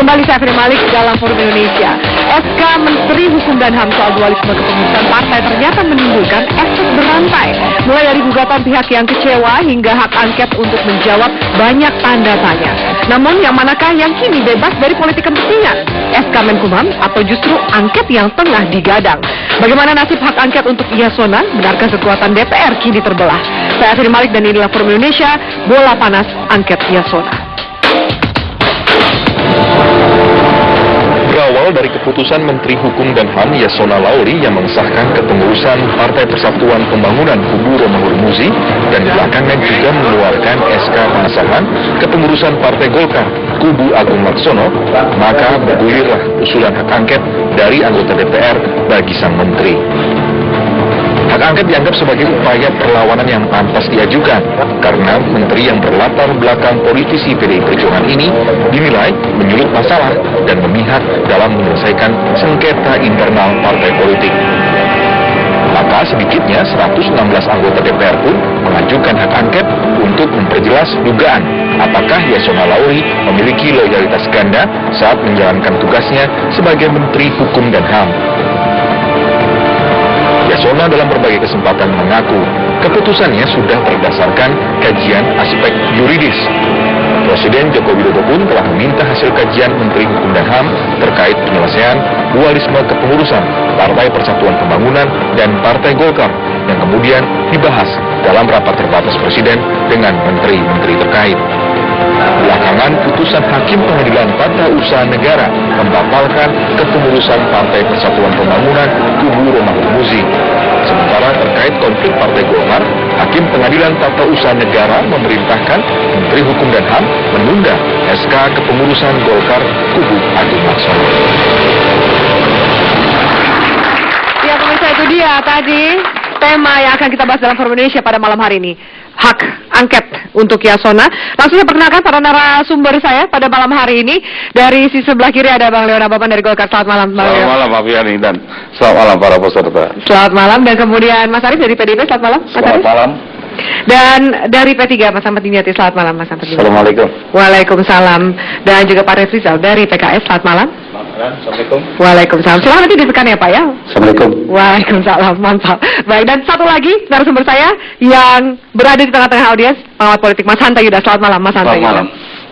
Kembali saya Fri Malik dalam Forum Indonesia. SK Menteri Hukum dan HAM soal dualisme kepengurusan partai ternyata menimbulkan efek berantai. Mulai dari gugatan pihak yang kecewa hingga hak angket untuk menjawab banyak tanda tanya. Namun yang manakah yang kini bebas dari politik kepentingan? SK Menkumham atau justru angket yang tengah digadang? Bagaimana nasib hak angket untuk Yasona? Benarkah kekuatan DPR kini terbelah? Saya Fri Malik dan inilah Forum Indonesia, bola panas angket Yasona. Berawal dari keputusan Menteri Hukum dan HAM Yasona Laoly yang mengesahkan kepengurusan Partai Persatuan Pembangunan Kubu Romahur Muzi dan belakangan juga mengeluarkan SK pengesahan kepengurusan Partai Golkar Kubu Agung Laksono, maka bergulirlah usulan hak angket dari anggota DPR bagi sang menteri. Hak angket dianggap sebagai upaya perlawanan yang pantas diajukan karena menteri yang berlatar belakang politisi PDI Perjuangan ini dinilai menyulut masalah dan memihak dalam menyelesaikan sengketa internal partai politik. Maka sedikitnya 116 anggota DPR pun mengajukan hak angket untuk memperjelas dugaan apakah Yasona Laoly memiliki loyalitas ganda saat menjalankan tugasnya sebagai Menteri Hukum dan HAM. Yasona dalam berbagai kesempatan mengaku keputusannya sudah berdasarkan kajian aspek yuridis. Presiden Joko Widodo pun telah meminta hasil kajian Menteri Hukum dan HAM terkait penyelesaian dualisme kepengurusan Partai Persatuan Pembangunan dan Partai Golkar yang kemudian dibahas dalam rapat terbatas Presiden dengan menteri-menteri terkait. Belakangan putusan Hakim Pengadilan Tata Usaha Negara membatalkan kepengurusan Partai Persatuan Pembangunan Kubu Romahur Muzi. Sementara terkait konflik Partai Golkar, Hakim Pengadilan Tata Usaha Negara memerintahkan Menteri Hukum dan HAM menunda SK kepengurusan Golkar Kubu Agung Laksono. Ya pemirsa, itu dia tadi tema yang akan kita bahas dalam Forum Indonesia pada malam hari ini. Hak angket untuk Yasona. Langsung saya perkenalkan para narasumber saya pada malam hari ini. Dari sisi sebelah kiri ada Bang Leon Ababan dari Golkar. Selamat malam, Bang Leon. Selamat malam, Pak Fiani, dan selamat malam para peserta. Selamat malam. Dan kemudian Mas Arief dari PDIP. Selamat malam, Mas Selamat Arief. malam. Dan dari P3, Mas Ahmad Dimyati. Selamat malam, Mas Ahmad Dimyati. Assalamualaikum. Waalaikumsalam. Dan juga Pak Refrizal dari PKS. Selamat malam. Assalamualaikum. Waalaikumsalam. Silahkan nanti ditekan ya Pak ya. Assalamualaikum. Waalaikumsalam, mantap. Baik, dan satu lagi narasumber saya yang berada di tengah-tengah audiens, pengamat politik Mas Hanta Yuda. Selamat malam, Mas Hanta Yuda. Selamat malam.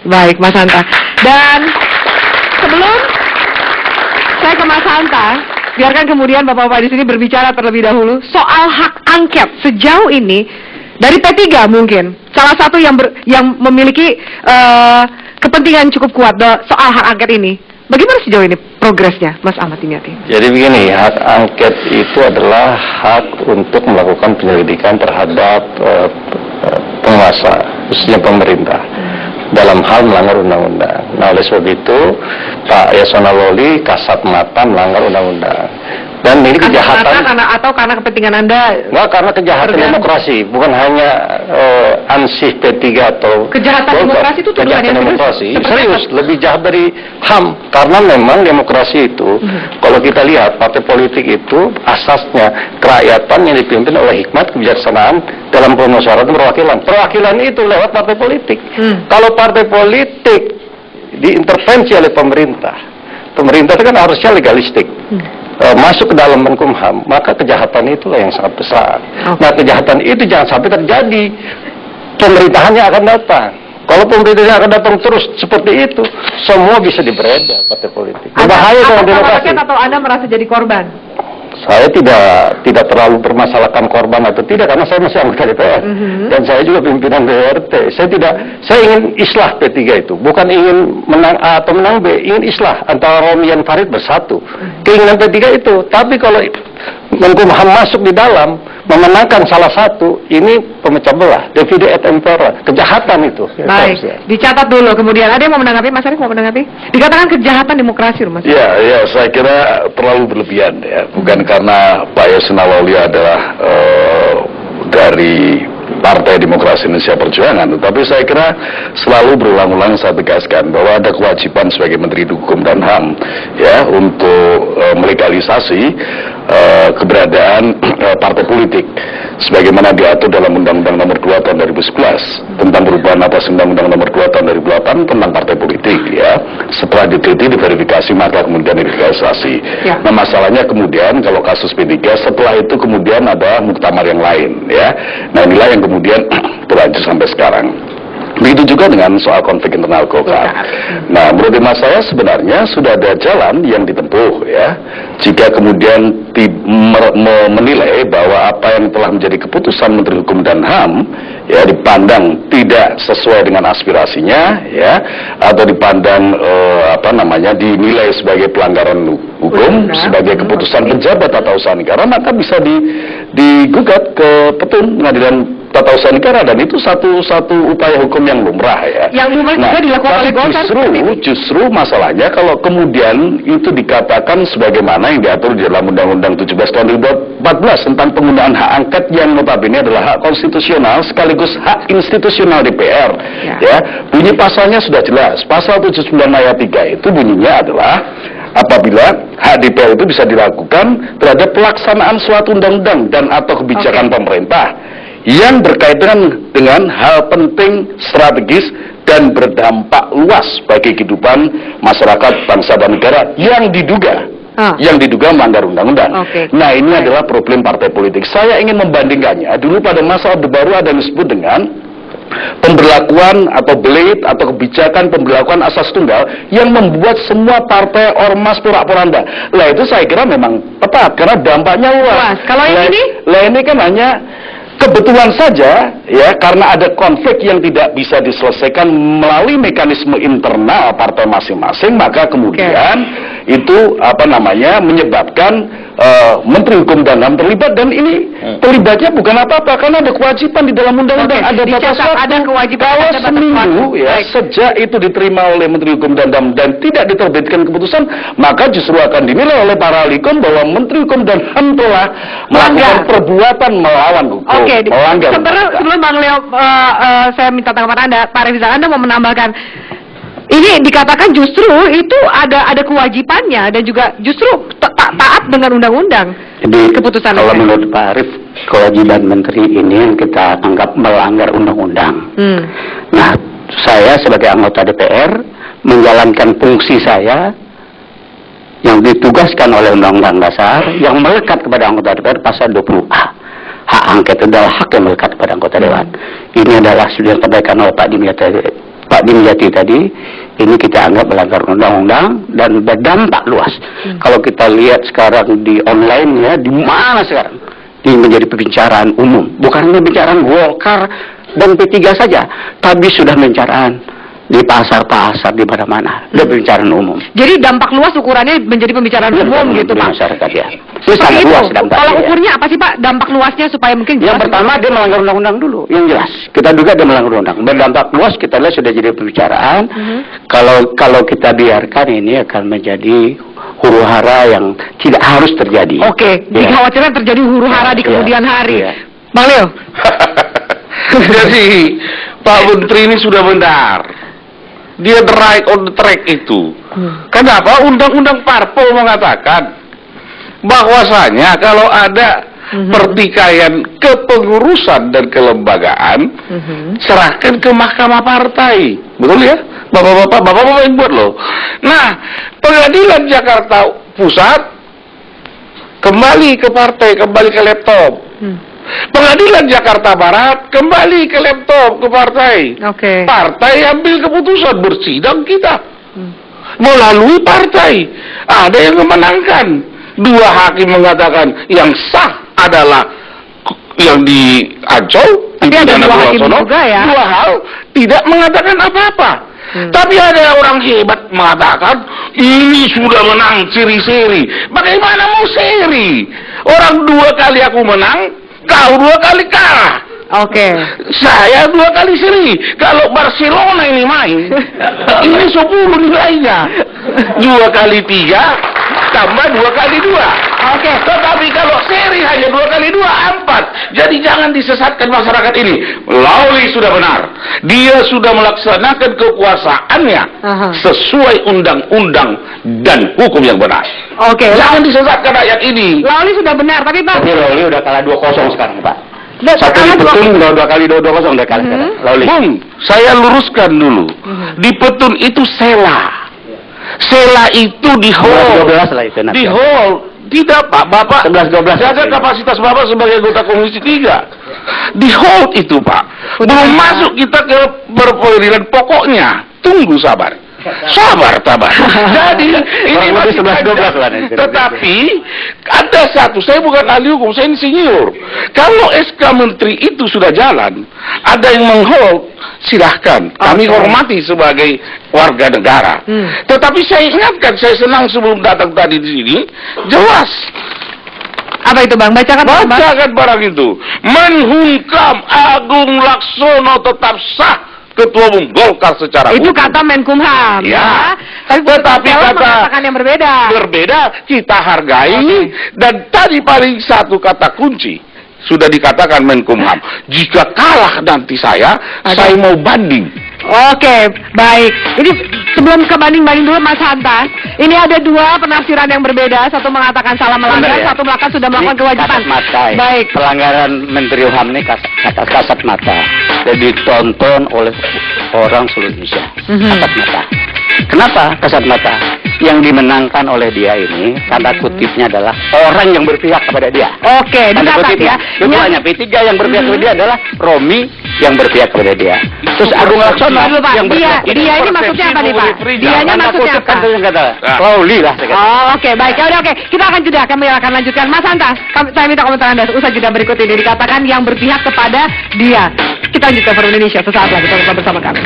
Baik, Mas Hanta. Dan sebelum saya ke Mas Hanta, biarkan kemudian Bapak-Bapak di sini berbicara terlebih dahulu soal hak angket sejauh ini dari P3 mungkin salah satu yang memiliki kepentingan cukup kuat soal hak angket ini. Bagaimana sejauh ini progresnya, Mas Ahmad Dimyati? Jadi begini, hak angket itu adalah hak untuk melakukan penyelidikan terhadap penguasa, khususnya pemerintah, dalam hal melanggar undang-undang. Nah, oleh sebab itu, Pak Yasona Laoly kasat mata melanggar undang-undang. Dan ini kejahatan karena kepentingan Anda. Enggak, karena kejahatan demokrasi, bukan hanya ansih P3 atau kejahatan demokrasi itu tuduhan yang demokrasi. Serius, lebih jahat dari HAM. Karena memang demokrasi itu, kalau kita lihat partai politik itu asasnya kerakyatan yang dipimpin oleh hikmat kebijaksanaan dalam permusyawaratan perwakilan. Perwakilan itu lewat partai politik. Kalau partai politik diintervensi oleh pemerintah itu kan harusnya legalistik. Masuk ke dalam Menkumham, maka kejahatan itulah yang sangat besar. Nah, kejahatan itu jangan sampai terjadi. Pemerintahannya akan datang. Kalau pemerintahannya akan datang terus seperti itu, semua bisa diberedar partai politik. Berbahaya dengan demokrasi. Atau Anda merasa jadi korban? Saya tidak terlalu permasalahkan korban atau tidak, karena saya masih anggota DPR dan saya juga pimpinan DPRT. Saya ingin islah P3 itu, bukan ingin menang A atau menang B, ingin islah antara Romi dan Farid bersatu. Keinginan P3 itu, tapi kalau Menkumham masuk di dalam memenangkan salah satu, ini pemecah belah, divide et impera, kejahatan itu. Baik, dicatat dulu. Kemudian ada yang mau menanggapi, Mas Arief mau menanggapi? Dikatakan kejahatan demokrasi, Mas. Ya, saya kira terlalu berlebihan ya, bukan karena Pak Yasona Laoly adalah dari Partai Demokrasi Indonesia Perjuangan, tetapi saya kira selalu berulang-ulang saya tegaskan bahwa ada kewajiban sebagai Menteri Hukum dan HAM ya untuk melegalisasi keberadaan partai politik sebagaimana diatur dalam Undang-Undang Nomor 2 Tahun 2011 tentang perubahan atas Undang-Undang Nomor 2 Tahun 2008 tentang partai politik ya. Setelah setelah diteliti, diverifikasi, maka kemudian dilegalisasi. Ya. Nah, masalahnya kemudian kalau kasus P3, setelah itu kemudian ada muktamar yang lain, ya. Nah, inilah yang kemudian berlanjut sampai sekarang. Begitu juga dengan soal konflik internal Golkar. Nah, menurut hemat saya sebenarnya sudah ada jalan yang ditempuh, ya. Jika kemudian menilai bahwa apa yang telah menjadi keputusan Menteri Hukum dan HAM, ya, dipandang tidak sesuai dengan aspirasinya, ya, atau dipandang dinilai sebagai pelanggaran hukum, sebagai keputusan pejabat tata usaha negara, maka bisa digugat ke Petun Pengadilan Tata Usaha Negara, dan itu satu upaya hukum yang lumrah, ya. Yang lumrah juga dilakukan oleh Golkar. Justru masalahnya kalau kemudian itu dikatakan sebagaimana yang diatur di dalam Undang-Undang 17 tahun 2014 tentang penggunaan hak angket yang notabene adalah hak konstitusional sekaligus hak institusional DPR, ya. Bunyi pasalnya sudah jelas. Pasal 79 ayat 3 itu bunyinya adalah apabila hak DPR itu bisa dilakukan terhadap pelaksanaan suatu undang-undang dan atau kebijakan pemerintah yang berkaitan dengan hal penting, strategis, dan berdampak luas bagi kehidupan masyarakat, bangsa, dan negara yang diduga melanggar undang-undang. Nah, ini adalah problem partai politik. Saya ingin membandingkannya. Dulu pada masa Orde Baru ada yang disebut dengan pemberlakuan atau blade atau kebijakan pemberlakuan asas tunggal yang membuat semua partai ormas porak-poranda. Lah, itu saya kira memang tepat karena dampaknya luas. Kalau yang ini kan hanya kebetulan saja, ya, karena ada konflik yang tidak bisa diselesaikan melalui mekanisme internal partai masing-masing, maka kemudian itu menyebabkan Menteri Hukum dan HAM terlibat, dan ini terlibatnya bukan apa-apa karena ada kewajiban di dalam undang-undang, ada batas waktu. Ada kewajiban, kalau seminggu, ya, sejak itu diterima oleh Menteri Hukum dan HAM dan tidak diterbitkan keputusan, maka justru akan dinilai oleh para ahli-hukum bahwa Menteri Hukum dan HAM telah melakukan perbuatan melawan hukum. Sebelum Bang Leo, saya minta tanggapan Anda, Pak Revizal, Anda mau menambahkan, ini dikatakan justru itu ada kewajibannya dan juga justru taat dengan undang-undang. Jadi keputusan kalau menurut Pak Arief, kewajiban menteri ini yang kita anggap melanggar undang-undang. Nah, saya sebagai anggota DPR menjalankan fungsi saya yang ditugaskan oleh Undang-Undang Dasar yang melekat kepada anggota DPR pasal 20A. Hak angket adalah hak yang melekat kepada anggota dewan. Ini adalah sudah disampaikan oleh Pak Dimyati tadi. Ini kita anggap melanggar undang-undang dan berdampak luas. Kalau kita lihat sekarang di online, ya, di mana sekarang ini menjadi pembicaraan umum. Bukan hanya pembicaraan Golkar dan P3 saja, tapi sudah pembicaraan di pasar-pasar, di mana-mana, dan pembicaraan umum. Jadi dampak luas ukurannya menjadi pembicaraan umum gitu, Pak. Masyarakat, ya. Seperti itu. Kalau ukurnya apa sih, Pak? Dampak luasnya supaya mungkin yang pertama dia melanggar undang-undang dulu, yang jelas. Kita duga dia melanggar undang. Berdampak luas kita lihat sudah jadi pembicaraan. Kalau kita biarkan ini akan menjadi huru-hara yang tidak harus terjadi. Dikhawatirkan terjadi huru-hara di kemudian hari. Bang Leo. Jadi Pak Menteri ini sudah benar. Dia the right on the track itu. Kenapa? Undang-undang parpol mengatakan bahwasanya kalau ada pertikaian kepengurusan dan kelembagaan, serahkan ke Mahkamah Partai. Betul ya? Bapak-bapak yang buat loh. Nah, Pengadilan Jakarta Pusat kembali ke partai, kembali ke laptop. Pengadilan Jakarta Barat kembali ke laptop, ke partai. Partai ambil keputusan, bersidang kita melalui partai. Ada yang memenangkan. 2 hakim mengatakan yang sah adalah yang di Ancol, ada 2 hakim juga, ya. 2 hal tidak mengatakan apa-apa. Tapi ada orang hebat mengatakan ini sudah menang seri-seri. Bagaimana mau seri? Orang 2 kali aku menang, kau 2 kali kalah. Saya 2 kali seri. Kalau Barcelona ini main, ini 10 nilainya. 2 kali 3 tambah 2 kali 2. Tetapi kalau seri hanya 2 kali 2, 4. Jadi jangan disesatkan masyarakat ini. Lawli sudah benar. Dia sudah melaksanakan kekuasaannya sesuai undang-undang dan hukum yang benar. Jangan disesatkan rakyat ini. Lawli sudah benar, tapi Pak. Tapi Lawli udah kalah 2-0 sekarang, Pak. Satu di Petun udah 2 kali 2-0 udah kalah sekarang. Lawli. Saya luruskan dulu. Di Petun itu Sela. itu di hold. 12 lah itu nanti. Di hold. Tidak Pak, Bapak 11-12 jaga kapasitas Bapak sebagai anggota Komisi 3. Di hold itu Pak. Belum masuk kita ke perpeliran pokoknya. Tunggu sabar. Sabar. Jadi ini masih 11-12 lah. tetapi ada satu, saya bukan ahli hukum, saya insinyur. Kalau SK Menteri itu sudah jalan, ada yang menghold, silahkan. Kami hormati sebagai warga negara. Tetapi saya ingatkan, saya senang sebelum datang tadi di sini, jelas. Apa itu Bang? Bacakan Barang itu. Menhukam Agung Laksono tetap sah Ketua Umum Golkar secara itu umum. kata Menkumham. Ya. Tapi kata mengatakan yang berbeda. Kita hargai. Dan tadi paling satu kata kunci sudah dikatakan Menkumham. Jika kalah nanti saya mau banding. Oke, baik. Ini sebelum ke banding-banding dulu Mas Hanta, ini ada dua penafsiran yang berbeda. Satu mengatakan salah melanggar, Benar, ya? satu melakukan sudah melakukan Ini kewajiban. kasat mata, ya. Baik. Pelanggaran Menteri Hukum ini kasat mata. Jadi ditonton oleh orang seluruh Indonesia. Kasat mata. Kenapa kasat mata? Yang dimenangkan oleh dia ini, tanda kutipnya adalah orang yang berpihak kepada dia. Oke, Tanda dicatat kutipnya. ya. Itu hanya P3 yang berpihak kepada dia adalah Romi yang berpihak kepada dia. Terus Agung Laksono Dulu, Pak. yang berpihak. Dia ini maksudnya apa nih Pak? Dianya maksudnya apa? Yang kata Lawli lah. Saya kata. Oh, oke, baik. Ya udah, oke. Kita akan jeda, kami akan lanjutkan. Mas Hanta, saya minta komentar Anda usai jeda berikut ini dikatakan yang berpihak kepada dia. Kita lanjutkan Forum Indonesia sesaat lagi, tetap bersama kami.